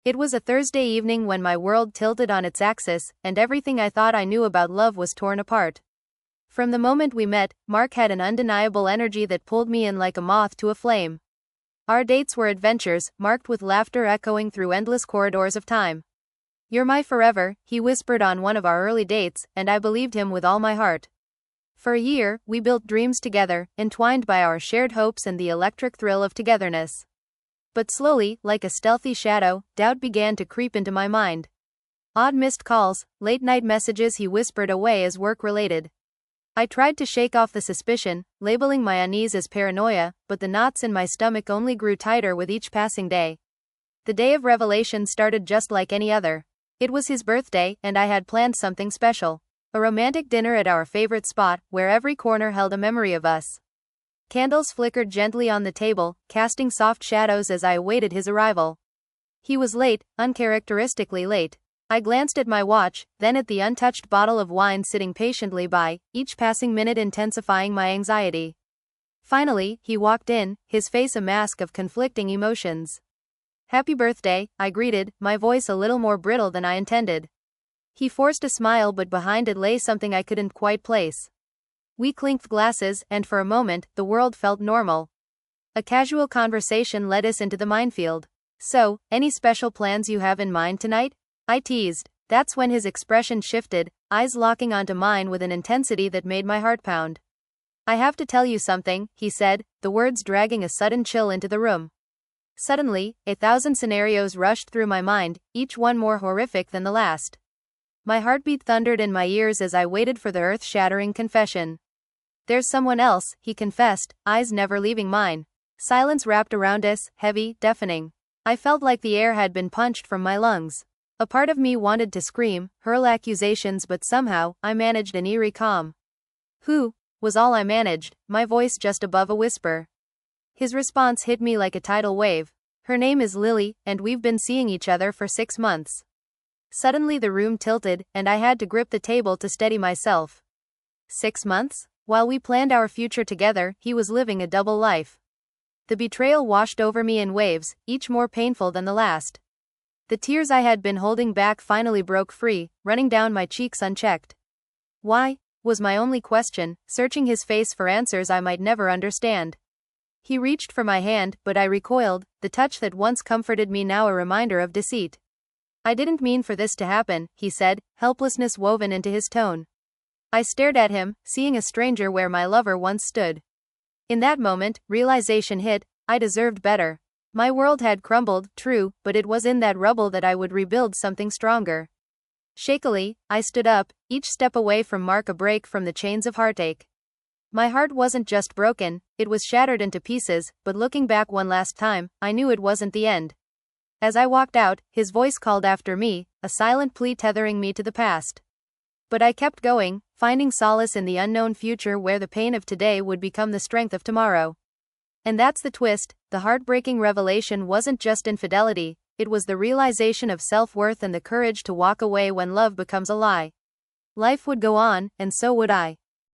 It was a Thursday evening when my world tilted on its axis, and everything I thought I knew about love was torn apart. From the moment we met, Mark had an undeniable energy that pulled me in like a moth to a flame. Our dates were adventures, marked with laughter echoing through endless corridors of time. "You're my forever," he whispered on one of our early dates, and I believed him with all my heart. For a year, we built dreams together, entwined by our shared hopes and the electric thrill of togetherness. But slowly, like a stealthy shadow, doubt began to creep into my mind. Odd missed calls, late-night messages he whispered away as work-related. I tried to shake off the suspicion, labeling my unease as paranoia, but the knots in my stomach only grew tighter with each passing day. The day of revelation started just like any other. It was his birthday, and I had planned something special. A romantic dinner at our favorite spot, where every corner held a memory of us. Candles flickered gently on the table, casting soft shadows as I awaited his arrival. He was late, uncharacteristically late. I glanced at my watch, then at the untouched bottle of wine sitting patiently by, each passing minute intensifying my anxiety. Finally, he walked in, his face a mask of conflicting emotions. "Happy birthday," I greeted, my voice a little more brittle than I intended. He forced a smile, but behind it lay something I couldn't quite place. We clinked glasses, and for a moment, the world felt normal. A casual conversation led us into the minefield. "So, any special plans you have in mind tonight?" I teased. That's when his expression shifted, eyes locking onto mine with an intensity that made my heart pound. "I have to tell you something," he said, the words dragging a sudden chill into the room. Suddenly, 1,000 scenarios rushed through my mind, each one more horrific than the last. My heartbeat thundered in my ears as I waited for the earth-shattering confession. "There's someone else," he confessed, eyes never leaving mine. Silence wrapped around us, heavy, deafening. I felt like the air had been punched from my lungs. A part of me wanted to scream, hurl accusations, but somehow, I managed an eerie calm. "Who?" was all I managed, my voice just above a whisper. His response hit me like a tidal wave. "Her name is Lily, and we've been seeing each other for 6 months. Suddenly the room tilted, and I had to grip the table to steady myself. 6 months? While we planned our future together, he was living a double life. The betrayal washed over me in waves, each more painful than the last. The tears I had been holding back finally broke free, running down my cheeks unchecked. "Why?" was my only question, searching his face for answers I might never understand. He reached for my hand, but I recoiled, the touch that once comforted me now a reminder of deceit. "I didn't mean for this to happen," he said, helplessness woven into his tone. I stared at him, seeing a stranger where my lover once stood. In that moment, realization hit, I deserved better. My world had crumbled, true, but it was in that rubble that I would rebuild something stronger. Shakily, I stood up, each step away from Mark a break from the chains of heartache. My heart wasn't just broken, it was shattered into pieces, but looking back one last time, I knew it wasn't the end. As I walked out, his voice called after me, a silent plea tethering me to the past. But I kept going, finding solace in the unknown future where the pain of today would become the strength of tomorrow. And that's the twist, the heartbreaking revelation wasn't just infidelity, it was the realization of self-worth and the courage to walk away when love becomes a lie. Life would go on, and so would I.